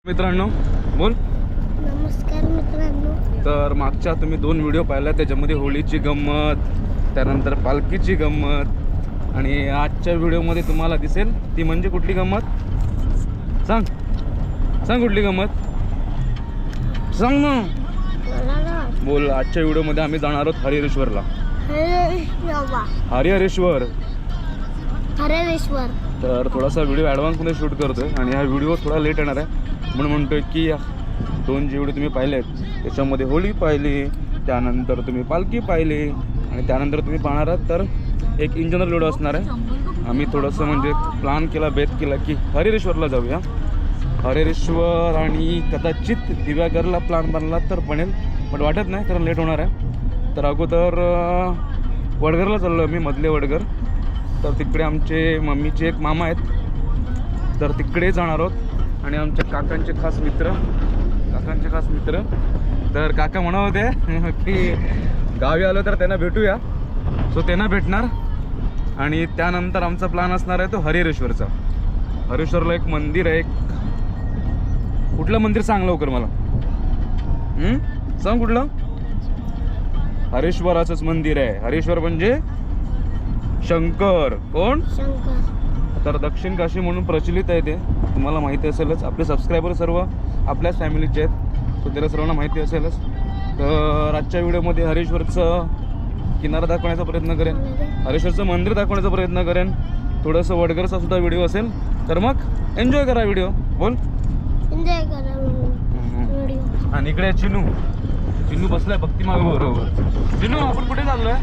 मित्रांनो बोल. नमस्कार मित्रांनो. तर मागच्या तुम्ही 2 व्हिडिओ पाहिला, त्याच्यामध्ये होळीची गंमत, त्यानंतर पालखीची गंमत, आणि आजच्या व्हिडिओमध्ये तुम्हाला दिसेल ती म्हणजे कुठली गंमत. सांग सांग कुठली गंमत सांग ना. बोल. आजच्या व्हिडिओमध्ये आम्ही जाणार आहोत हरिहरेश्वरला. हरिहरेश्वर. तर थोडासा व्हिडिओ ॲडव्हान्समध्ये शूट करतोय आणि हा व्हिडिओ थोडा लेट येणार आहे, म्हणून म्हणतोय की 2 जे व्हिडिओ तुम्ही पाहिले आहेत त्याच्यामध्ये होळी पाहिली, त्यानंतर तुम्ही पालखी पाहिली, आणि त्यानंतर तुम्ही पाहणार आहात तर एक इन जनरल व्हिडिओ असणार आहे. आम्ही थोडंसं म्हणजे प्लॅन केला, बेत केला की हरिहरेश्वरला जाऊया. हरिहरेश्वर आणि कदाचित दिव्यागरला प्लॅन बनला तर बनेल, पण वाटत नाही कारण लेट होणार आहे. तर अगोदर वडगरला चाललो आहे मी, मधले वडगर. तर तिकडे आमचे मम्मीचे एक मामा आहेत, तर तिकडे जाणार आहोत. आणि आमच्या काकांचे खास मित्र तर काका म्हणत होते की गावी आलो तर त्यांना भेटूया, सो त्यांना भेटणार. आणि त्यानंतर आमचा प्लॅन असणार आहे तो हरिहरेश्वरचा. हरिहरेश्वरला एक मंदिर आहे. कुठलं मंदिर सांग लवकर मला. सांग कुठलं. हरेश्वराचंच मंदिर आहे. हरेश्वर म्हणजे शंकर. कोण? शंकर. तर दक्षिण काशी म्हणून प्रचलित आहे ते, तुम्हाला माहिती असेलच. आपले सबस्क्रायबर सर्व आपल्याच फॅमिलीचे आहेत, सो त्याला सर्वांना माहिती असेलच. तर आजच्या व्हिडिओमध्ये हरेश्वरचं किनारा दाखवण्याचा प्रयत्न करेन, हरेश्वरचं मंदिर दाखवण्याचा प्रयत्न करेन, थोडंसं वडगरचा सुद्धा व्हिडिओ असेल. तर मग एन्जॉय करा व्हिडिओ. बोल. एन्जॉय करा व्हिडिओ. आणि इकडे चिन्नू बसलाय भक्तिमाग बरोबर. चिन्नू आपण कुठे चाललोय?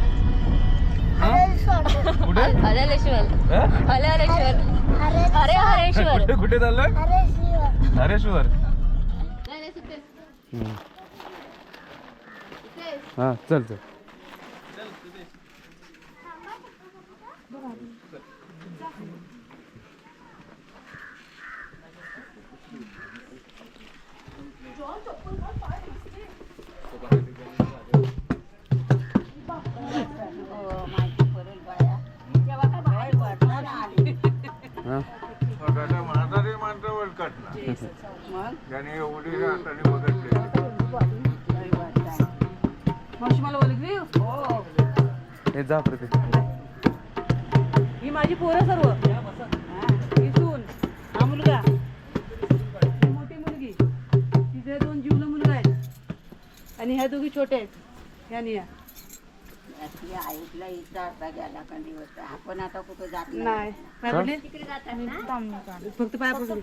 कुठे? कुठे चाललोय? हरेश्वर. हा चल चल. जा प्रति. ही माझी पोरं सर्व. ही सून, हा मुलगा, ही मोठी मुलगी, तिथे 2 जीवलं मुलगा आहेत, आणि ह्या 2 छोटे आहेत. ह्या निया. आईला इथं आता गेला का दिवस आपण आता कुठं जात नाही. पाय पडले फक्त पाय पडले.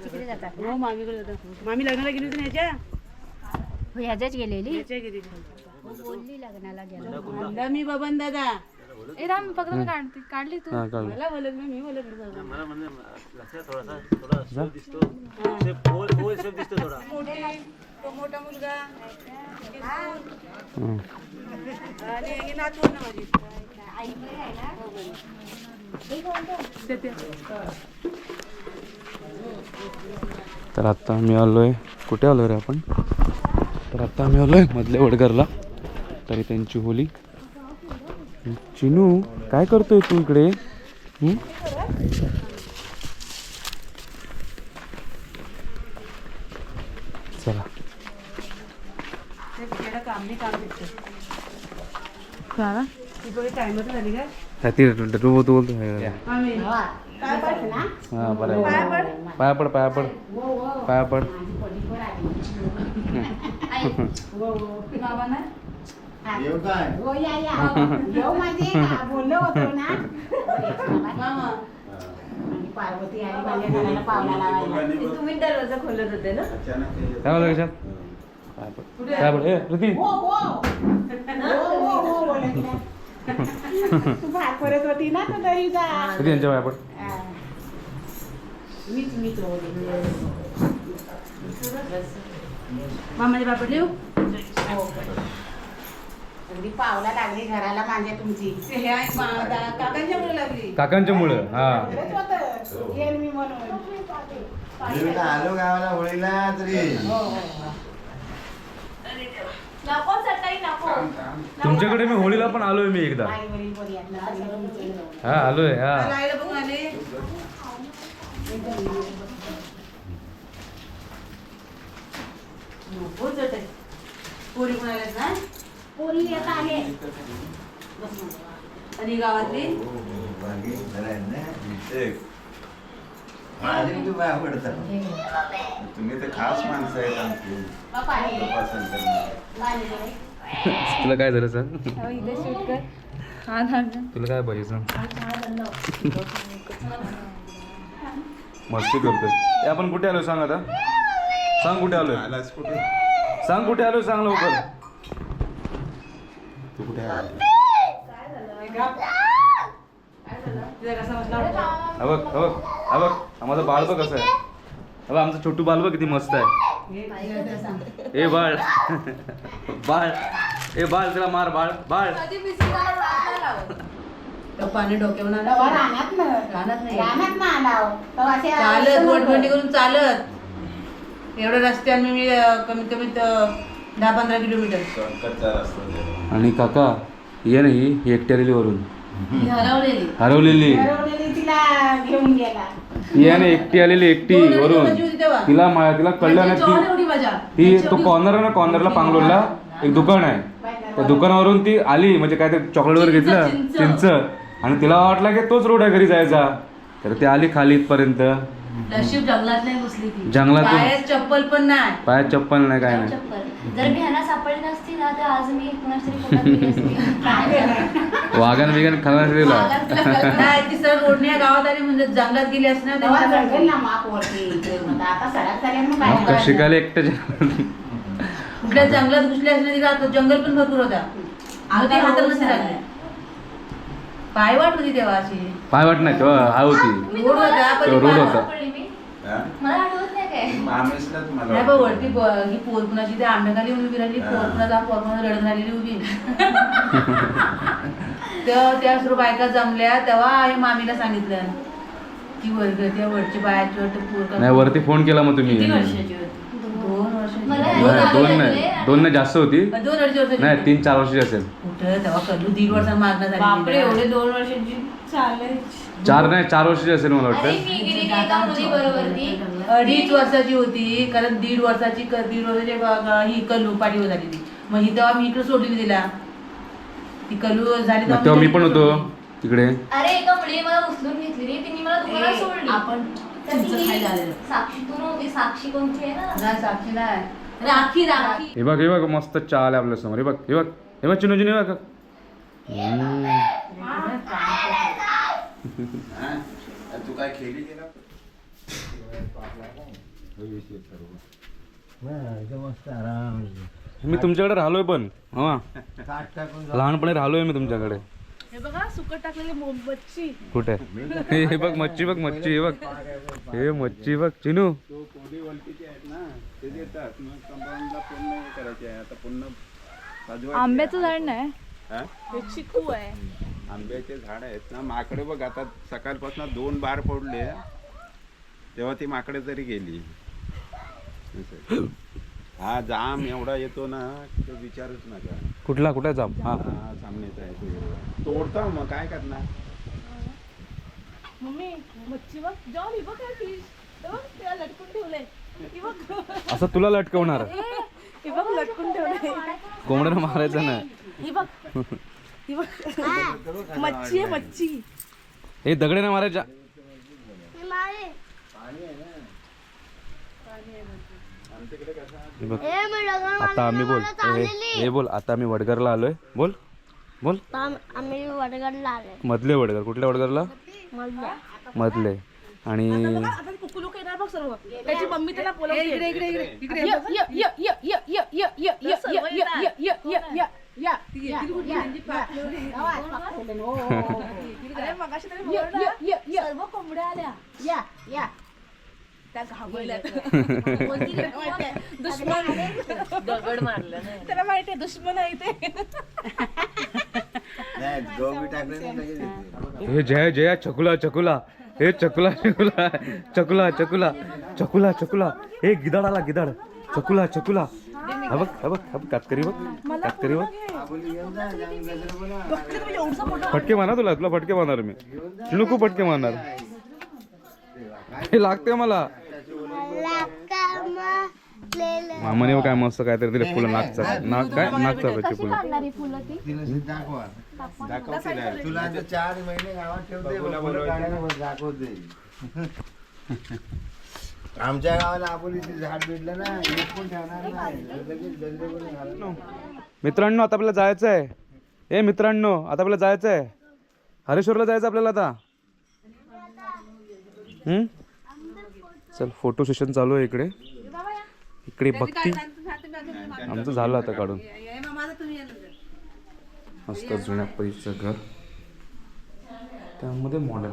तिकडे जातात. हो मामीकडे जातात. मामी लग्नाला गेली होती ना ह्याच्याच गेलेली गेली. बोलली लग्नाला गेला. मी बबन दादा. ए राम फक्त मी काढली तू. मला बोलत नाही, मी बोलत मोठा मुलगा आणि नातू ना माझी. तर आता आम्ही आलोय. कुठे आलोय रे आपण? तर आता आम्ही आलोय मधल्या वडगरला. तरी त्यांची होली. चिनू काय करतोय तू इकडे? चला. बोलतो. हा बरं. पाया पड पाया पड पाया पड. पार्वती आणि माझ्या घराला पावला लावायला तुम्ही दरवाजा खोलत होते ना. काय बोला कशात? काय बोल. ए ऋती तू भात परत होती ना तर तरी जा. ऋती यांच्या पाया पड. मीच मामाचे बापड लिहू. अगदी पावला लागली घराला माझ्या तुमची. काकांच्या मुळे लागली. काकांच्या मुळे. हा येईल मी म्हणून आलो गावाला होळीला तरी. नको चटई नको. तुमच्याकडे मी होळीला पण आलोय मी एकदा. हा आलोय. हा नको चटई. पोरी पण आल्यात ना. पोरी येत आहे. बस मग. आणि गावातली तुम्ही तर खास माणसं आहेत आमची. तपासून करणारे. तुला काय झालं सांग? इथे शूट कर. हा ना. तुला काय पाहिजे सांग? मस्ती करतोय. ए, आपण कुठे आलोय सांग आता? सांग कुठे आलोय? आलास कुठे? सांग कुठे आलोय सांग लवकर. तू कुठे आला? तिला कसा बसला वाटतं? हा बघ हा बघ हा बघ आम्हाला बाळ बघ कसं आहे. हा बघ आमचं छोटू बाळ बघ किती मस्त आहे. ए बाळ बाळ ए बाळ त्याला मार बाळ बाळ. कधी बिस्किटाला हात नाही लावत. तो पाणी डोक्यावर आलं. रानात नाही. नाही चालत वटवंडी करून चालत एवढ्या रस्त्याने मी कमीत कमी 10-15 किलोमीटर. शॉर्टकटचा रस्ता आहे. आणि काका ये नाही एकटी आलेली वरून ही हरवलेली. हरवलेली तिला घेऊन गेला. ती आहे ना एकटी आलेली एकटी दोन वरून अडीच वर्षाची तेव्हा. तिला कळलं म्हणजे ना जॉन एवढी मजा. ती तो कॉर्नर आहे ना कॉर्नरला पांगलोरला एक दुकान आहे. त्या दुकानावरून ती आली म्हणजे काय ते चॉकलेट वगैरे घेतलं चिंच. चिंच आणि तिला वाटलं की तोच रोड आहे घरी जायचा तर ती आली खाली इथपर्यंत. नशीब जंगलात नाही घुसली ती. जंगलातून पायात चप्पल पण नाही. पायात चप्पल नाही काय नाही. जर मी ह्यांना सापडली नसती ना तर आज मी कुणाच तरी पोटात गेली असती. वागण बिगन खाणार तिला नाही ती सर रोडने गावात आली म्हणजे जंगलात गेली असणार तेव्हा त्यांच्या घडलं ना माप वरती. आता सडक झाल्या म्हणून मग काय शिकायला एकटं कुठल्या जंगलात घुसली असणार तिला आता जंगल पण भरपूर होता. ती हातात नसती लागली. पाय वाट होती तेव्हा अशी. पाय वाट नाही तेव्हा हा होती रोड होता पण तो रोड पाय- होता. सापडली मी. हा? मला आठवत नाही काय. मामेसलाच मला नाही बा वाटतं. वरती ही पोरकुणाची ते आंब्याखाली उभी राहिली. पोरकुणाचा पोरकुणा रडत राहिलेली उभी. तेव्हा त्या सर्व बायका जमल्या तेव्हा हे मामीला सांगितलं की वर्ग त्या वरची बायाची वाटतं पोरका. नाही वरती फोन केला मग तुम्ही किती वर्षाची होती? 2 वर्षाची. मला नाही, दोन नाही जास्त होती 2-2.5 वर्षाची नाही होती. 3-4 वर्षाची असेल. कुठं तेव्हा कल्लू 1.5 वर्षात मागणं झाली. बापरे एवढे 2 वर्षाची चालायची. 4 नाही 4 वर्षाची असेल मला अरे वाटतं. मी गेली की एका मुली बरोबर ती 2.5 वर्षाची होती कारण 1.5 वर्षाची ही कल्लू पाठीवर झालेली. मग ही तेव्हा मी इकडे सोडली तिला. ती कल्लू झाली मग तेव्हा मी पण होतो तिकडे. अरे एका मुलीने मला उचलून घेतली तिने मला दुकानात सोडली. आपण तर तुमचं ती काय झालेलं? साक्षी तू नव्हती साक्षी कोणती आहे ना नाही साक्षी नाही. राखी राखी. हे बघ मस्त चहा आले आपल्या समोर. हे बघ चिनू चिनू बघ. हा? तू काय खेळली गेला? मस्त आराम. मी तुमच्याकडे राहिलोय पण हा काट टाकून लहानपणी राहिलोय मी तुमच्याकडे. हे बघा सुकट टाकलेली मच्छी. कुठे हे बघ मच्छी हे बघ हे मच्छी बघ चिनू. कोडी वलकीचे आहेत ना ते देतात मग कंपाऊंडला पूर्ण हे करायचे आहे आता पूर्ण सजवायचे. आंब्याचं झाड नाही हा? हे चिकू आहे. आंब्याचे झाड आहेत ना माकडे बघ आता सकाळपासून 2 बार पडले तेव्हा ती माकडे तरी गेली. असं. हा जाम एवढा येतो ना तो विचारूच नका. कुठे जाम हा हा सामनेच आहे तो तोडता मग काय करणार. मम्मी मच्छी बघ जॉन ही बघ काय फिश. हे बघ त्याला लटकून ठेवलंय. हे बघ असं तुला लटकवणार हे बघ लटकून ठेवलंय. कोंबड्यानं मारायचं नाही. हे बघ ही बघ मच्छी आहे मच्छी. हे दगडे नाही मारायच्या. हे मारे. हे बघ हे मी डगर आता आम्ही बोल हे बोल आता आम्ही वडगरला आलोय. बोल आम्ही वडगडला आलोय. मधले वडगर. कुठल्या वडगरला? मधले. आणि आता कुकू लोक येणार बघ सर्व. त्याची मम्मी त्याला बोलवते. इकडे इकडे इकडे इकडे य य य य य य य य य य य य या अरे मगाशी तरी बोलला सर्व कोंबड्या आल्या. या या त्या घाबरल्या. दुश्मन दगड मारलं नाही. त्याला माहिती आहे दुश्मन आहे ते. नाही गहू टाकले नाही लगेच येते. हे जया चकुला हे चकुला हे गिदाड आला गिदाड. चकुला हा बघ कातकरी बघ. फटके मारणार तुला फटके मारणार मी. नको फटके मारणार. हे लागते मला. मामाने काय मस्त काहीतरी दिले फुलं नागचापाची फुलं. दाखवा दाखवतील तुला आता 4 महिने गावात ठेवते फुलं काढायला दाखवते. आमच्या गावाला आबोलीचे झाड भेटलं ना एक पण ठेवणार नाही लगेच धंदे करून घालणार. मित्रांनो आता आपल्याला जायचं आहे. ए मित्रांनो आता आपल्याला जायचं आहे हरेश्वरला जायचं आपल्याला आता. चल फोटो सेशन चालू आहे इकडे. इकडे भक्ती आमचं झालं आता काढून. मस्त जुन्या पैसे घर त्यामध्ये मॉडेल.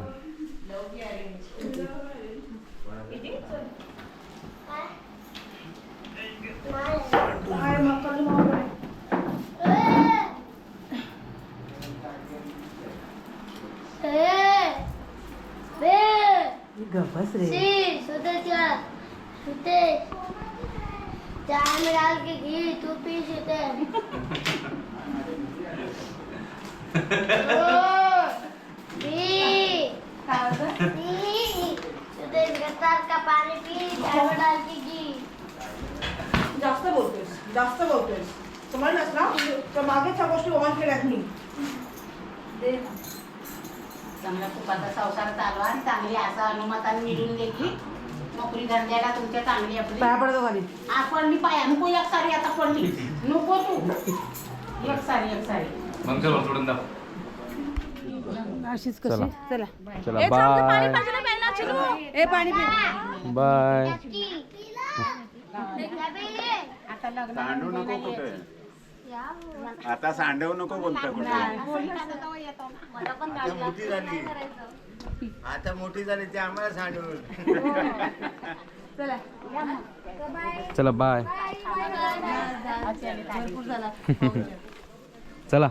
गप्पस रे चाय में डाल के घी तू पी सुते गटार का पानी पी चाय में डाल के घी. जास्त बोलतोयस समजलंस ना तर मागेच्या गोष्टी ऑन केल्यात मी. चांगला तुपाचा संसार चालवा आणि चांगली असं अनुमताने मिळून गेली नोकरी धंद्याला तुमच्या चांगली आपली पाया पडतो खाली. आपण मी पाया नको एक सारी आता पडली नको तू एक सारी अशीच कशी चला चला बाय ए पाणी पी. बाय. आता लग्न सांडू नको कुठे आता सांडवू नको बोलतो कुठे. आता मोठी झाली ते आम्हाला सांडून. चला बाय. चला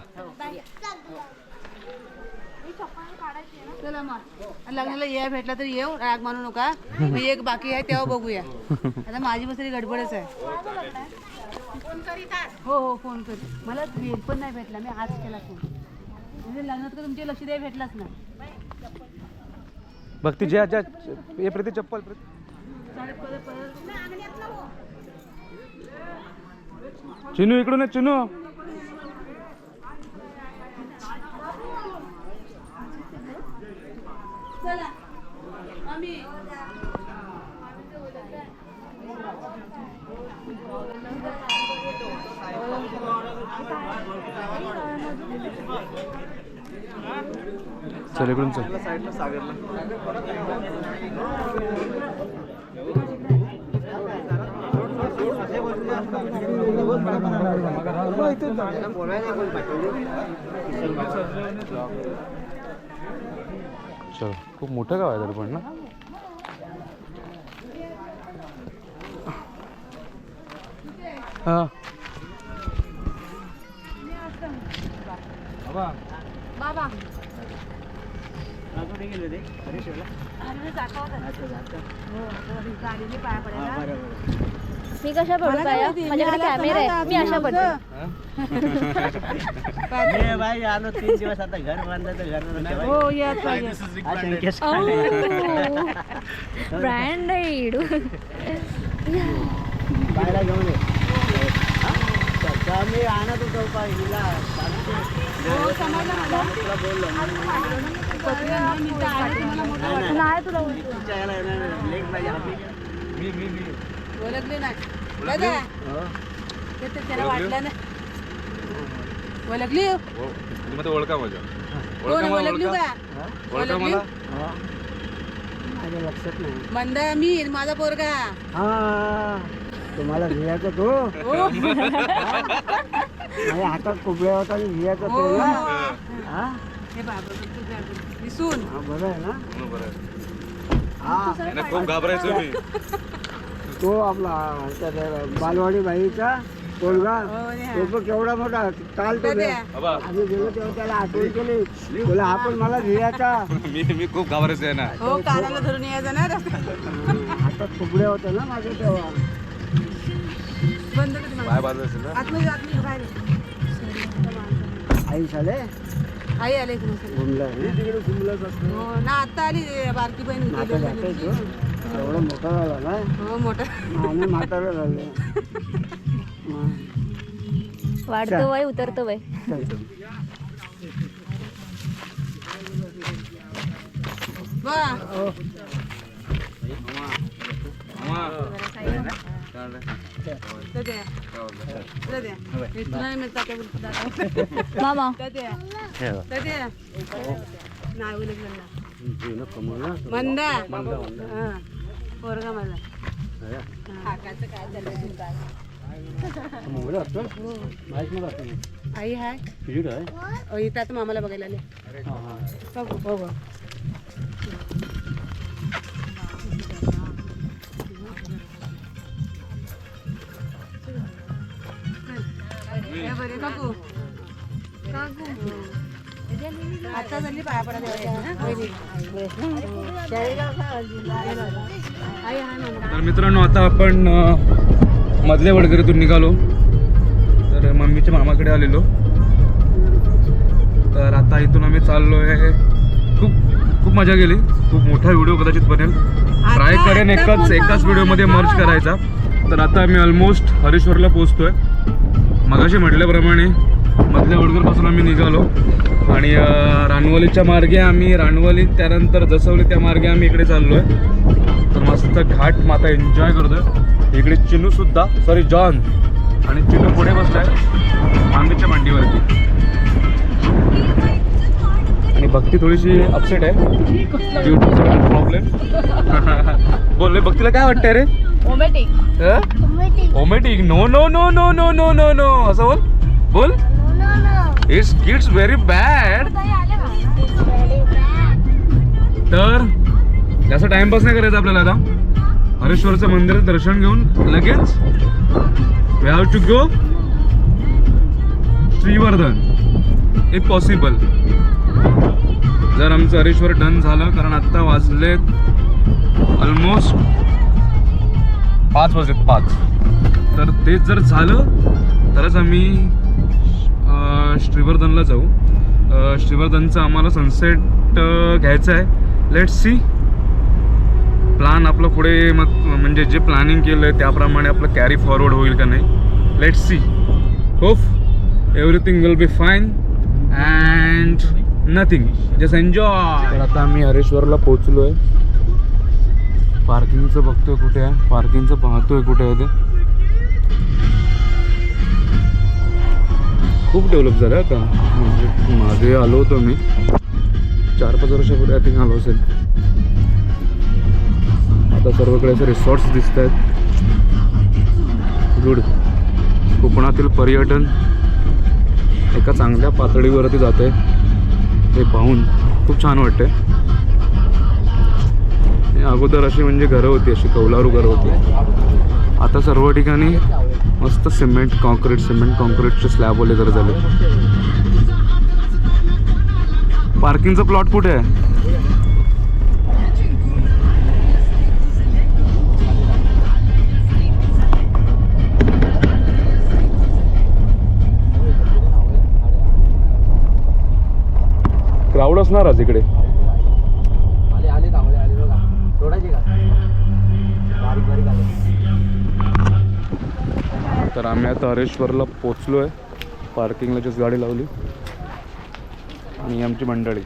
चला मग लग्नाला ये भेटला तर येऊ राग मानू नका. मी एक बाकी आहे तेव्हा बघूया. आता माझी मस्त गडबडच आहे. हो फोन कर. मला वेळ पण नाही भेटला मी आज केला फोन. म्हणजे लग्नात का तुमचे लक्ष द्यायला भेटलाच नाही. भक्ती ज्या ज्या हे प्रति चप्पल चिनू इकडून चिनू. चला आम्ही चल इकडून चल. चल खूप मोठं गाव आहे तरी पण ना. हा बाबा मी कशा पडू काय माझ्याकडे कॅमेरा आहे मी अशा पडते. भाई आलो 3 दिवस आता घर बांधायचं घर हो या ब्रँडेड बायला घेऊन ये. मी आणत होतो हिला नाही तुला लेक पाहिजे ओळखले नाही दादा त्याला वाटलं ना. ओळखली तुम्ही ओळखा माझ्या. कोण ओळखली का ओळखा मला. माझ्या लक्षात नाही. मंदा मी माझा पोरगा. हा तुम्हाला भियाचा तो माझ्या हातात कुबड्या होता आणि भियाचा तो ना. हा हे बाबा दिसून बरं आहे ना. हा खूप घाबरायचो मी. तो आपला बालवाडी बाईचा पोरगा तो पण केवढा मोठा काल तो आम्ही गेलो तेव्हा त्याला आठवण केली बोला हा पण मला भियाचा. मी खूप घाबरायचो आहे ना. हो कानाला धरून यायचं ना हातात कुबड्या होत्या ना माझ्या तेव्हा. बंद कर पाय बाजू असेल ना. आतमध्ये बाहेर आई झाले आई आले इकडून. घुमला तिकडे घुमलाच असतो. हो ना आता आली बारकी बहीण आता जाते तो एवढं मोठा झाला ना हो मोठा आणि म्हातारा झाले. वाढतो वय उतरतो वय. वा मामा मंदा पोरगा माझा आई हाय इथं आता मामाला बघायला आले. बघू बघू बरे काकू आता झाली पाया पडा तर मित्रांनो आता आपण मधल्या वडगरीतून निघालो. तर मम्मीच्या मामाकडे आलेलो. तर आता इथून आम्ही चाललो आहे. खूप मजा गेली. खूप मोठा व्हिडिओ कदाचित बनेल. ट्राय करेन एकाच व्हिडिओमध्ये मर्ज करायचा. तर आता आम्ही ऑलमोस्ट हरेश्वरला पोहोचतोय. मगाशी म्हटल्याप्रमाणे मधल्या वडगरपासून आम्ही निघालो आणि रानवलीच्या मार्गे आम्ही रानवली त्यानंतर जसवली त्या मार्गे आम्ही इकडे चाललो आहे. तर मस्त घाट माता एन्जॉय करतोय. इकडे चिनूसुद्धा जॉन आणि चिनू पुढे बसलाय मामीच्या मांडीवरती. आणि भक्ती थोडीशी अपसेट आहे ड्यू टू प्रॉब्लेम. बोलले भक्तीला काय वाटतंय रे? ओमेटिक no no no no no no no no असं बोल. It's kids very bad. तर जास्त टाइमपास नाही करायचा आपल्याला. आता हरेश्वरचं मंदिरात दर्शन घेऊन लगेच we have to go Shrivardhan if possible. जर आमचं हरेश्वर डन झालं कारण आत्ता वाजलेत ऑलमोस्ट 5 वाजलेत 5. तर तेच जर झालं तरच आम्ही श्रीवर्धनला जाऊ. श्रीवर्धनचं आम्हाला सनसेट घ्यायचं आहे. Let's see. प्लॅन आपलं पुढे म्हणजे जे प्लॅनिंग केलं आहे त्याप्रमाणे आपलं कॅरी फॉरवर्ड होईल का नाही. Let's see. Hope everything will be fine and nothing just enjoy. तर आता आम्ही हरेश्वरला पोचलो आहे. पार्किंगचं बघतोय कुठे आहे. पार्किंगचं पाहतोय कुठे आहे ते. खूप डेव्हलप झालं आता. म्हणजे मागे आलो होतो मी 4-5 वर्षापूर्वी आय थिंक आलो असेल. आता सर्वकडे असे रिसॉर्ट्स दिसत आहेत. गुड. कोकणातील पर्यटन एका चांगल्या पातळीवरती जात आहे. हे पाहून खूप छान वाटतंय. अगोदर अशी म्हणजे घरं होती, अशी कौलारू घरं होती. आता सर्व ठिकाणी मस्त सिमेंट कॉन्क्रीटचे स्लॅब वगैरे घर झाले. पार्किंगचा प्लॉट कुठे आहे? क्राऊड असणार आज इकडे. तर आम्ही आता हरेश्वरला पोचलो आहे. पार्किंगला जस्ट गाडी लावली आणि आमची मंडळी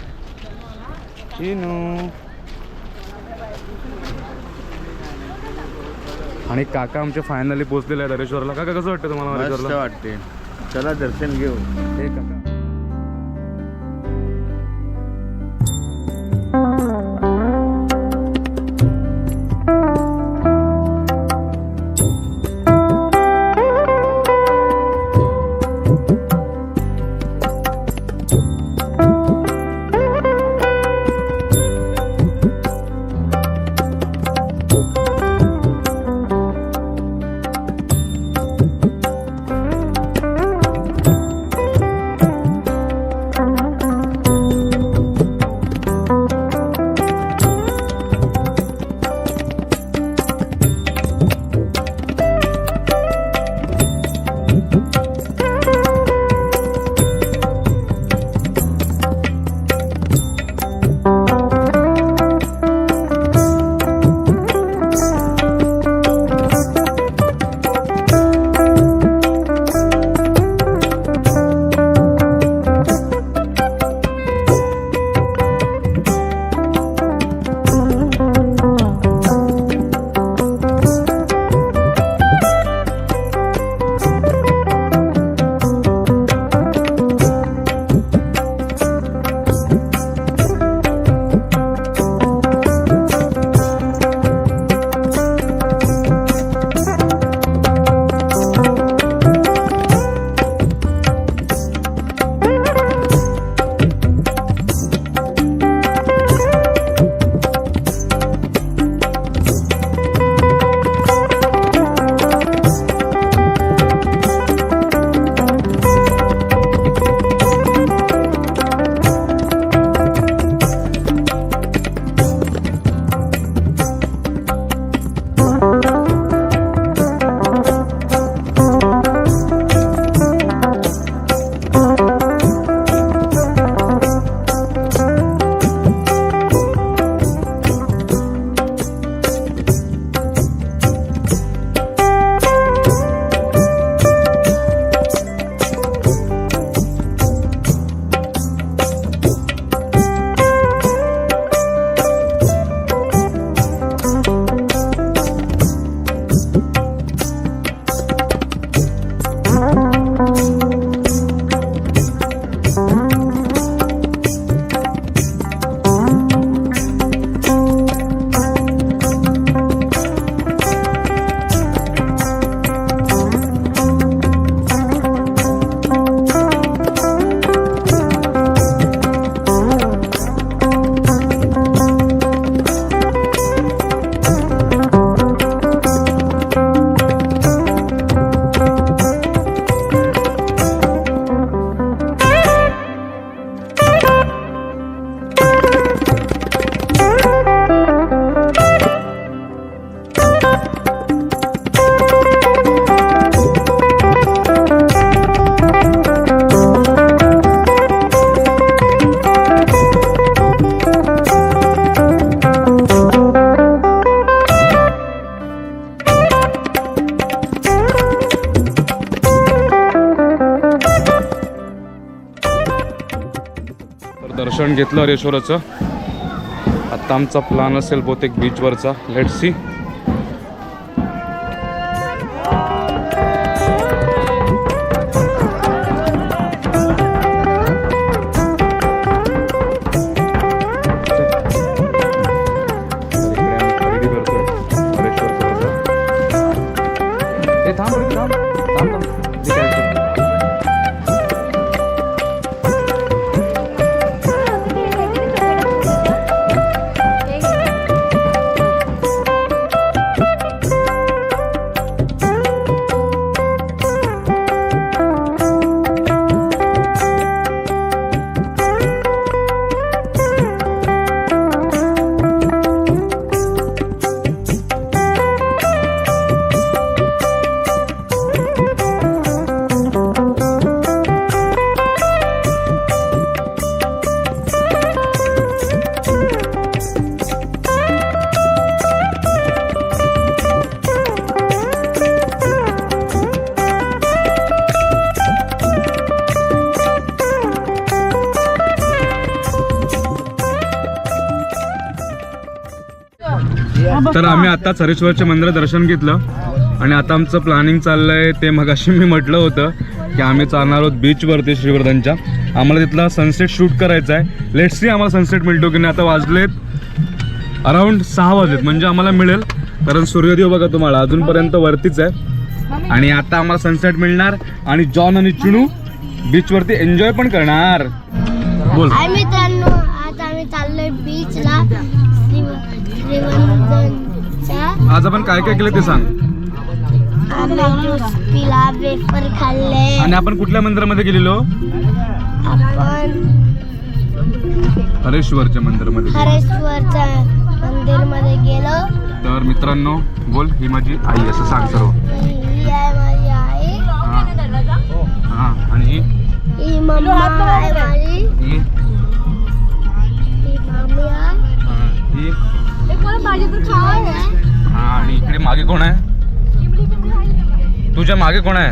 चिनू आणि काका आमचे फायनली पोचलेले आहेत हरेश्वरला. काका कसं वाटतं तुम्हाला हरेश्वरला? वाटते. चला दर्शन घेऊ. हे काका दर्शन घेतलं हरेश्वराचं. आता आमचा प्लॅन असेल बहुतेक बीचवरचा. Let's see. तर आम्ही आता हरेश्वरच्या मंदिरात दर्शन घेतलं आणि आता आमचं प्लॅनिंग चाललंय ते मगाशी मी म्हटलं होतं की आम्ही चालणार आहोत बीचवरती श्रीवर्धनच्या. आम्हाला तिथला सनसेट शूट करायचा आहे. लेट्स सी आम्हाला सनसेट मिळतो की नाही. आता वाजलेत अराउंड 6 वाजलेत, म्हणजे आम्हाला मिळेल कारण सूर्योदय बघा तुम्हाला अजूनपर्यंत वरतीच आहे. आणि आता आम्हाला सनसेट मिळणार आणि जॉन आणि चिनू बीचवरती एन्जॉय पण करणार. बोल. हाय मित्रांनो, आज आम्ही चाललोय बीचला श्रीवर्धनच्या. आज आपण काय काय केलं ते सांग. आम्ही ज्यूस पिला, वेफर खाल्ले. आणि आपण कुठल्या मंदिरामध्ये गेलेलो. आपण हरेश्वरच्या मंदिरामध्ये. हरेश्वरच्या मंदिरमध्ये गेलो. तर मित्रांनो बोल, ही माझी आई असं सांग सर्व. ही आहे माझी आई. हा आणि ही मम्मा आहे माझी. ही ही मामी आहे. ही छान आहे. हा आणि इकडे मागे कोण आहे. तुझ्या मागे कोण आहे.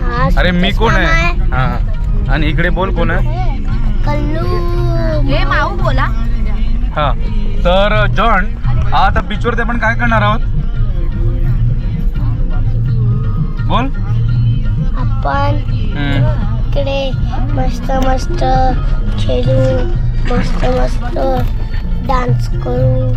हा, अरे मी कोण मामा आहे. हा आणि इकडे बोल कोण आहे. कल्लू. हे माऊ बोला. हा तर जॉन आता बीचवरती आपण काय करणार आहोत बोल. आपण इकडे मस्त मस्त खेळू, मस्त मस्त डान्स करू.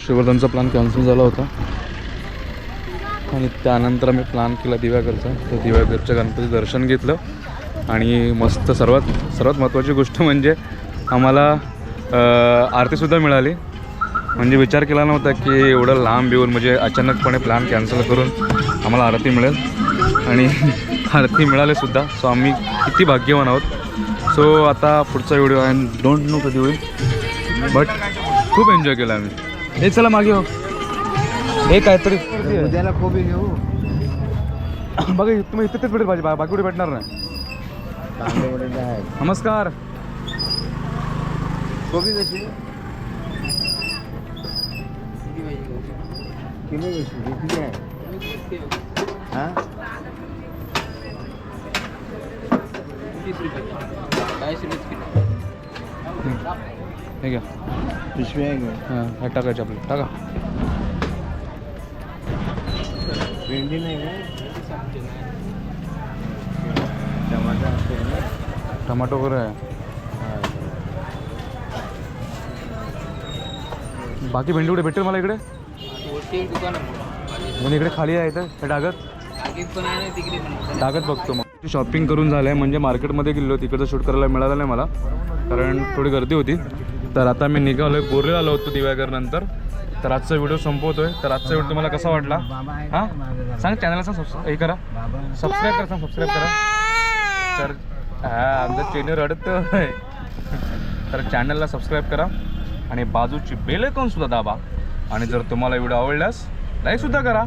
श्रीवर्धनचा प्लॅन कॅन्सल झाला होता आणि त्यानंतर आम्ही प्लॅन केला दिव्यागरचा. तर दिव्यागरच्या गणपती दर्शन घेतलं आणि मस्त सर्वात महत्त्वाची गोष्ट म्हणजे आम्हाला आरतीसुद्धा मिळाली. म्हणजे विचार केला नव्हता की एवढं लांब येऊन म्हणजे अचानकपणे प्लॅन कॅन्सल करून आम्हाला आरती मिळेल आणि आरती मिळालीसुद्धा. सो आम्ही किती भाग्यवान आहोत. सो आता पुढचा व्हिडिओ आय डोंट नो कधी होईल बट खूप एन्जॉय केला आम्ही. हे चला मागे हो हे काहीतरी उद्याला कोबी घेऊ. बघा तुम्ही इथे तेच भेटेल भाजी बाकी कुठे भेटणार नाही. कांदे वगैरे आहे. नमस्कार. कोबी कशी किलो कशी किती आहे? हां हे घ्या पिशवी आहे का? हां ह्या टाकायचे आपले टाका. भेंडी नाही का? टमाटर असते ना. टमाटो वगैरे आहे. बाकी भेंडी कुठे भेटेल मला इकडे? म्हणजे इकडे खाली आहे तर डागत बघतो. मग शॉपिंग करून झालं आहे म्हणजे मार्केटमध्ये गेलो तिकडचं शूट करायला मिळालं नाही मला कारण थोडी गर्दी होती. तर आता मी निघालो आहे बोरला आलो होतो दिव्यागरनंतर. तर आजचा व्हिडिओ संपवतोय. तर आजचा व्हिडिओ तुम्हाला कसा वाटला हां सांग. चॅनलला सांग हे करा सबस्क्राईब करा. सांग सबस्क्राईब करा. तर आमचं चॅनल रडतं आहे तर चॅनलला सबस्क्राईब करा आणि बाजूची बेल आयकॉन सुद्धा दाबा. आणि जर तुम्हाला व्हिडिओ आवडल्यास लाईकसुद्धा करा.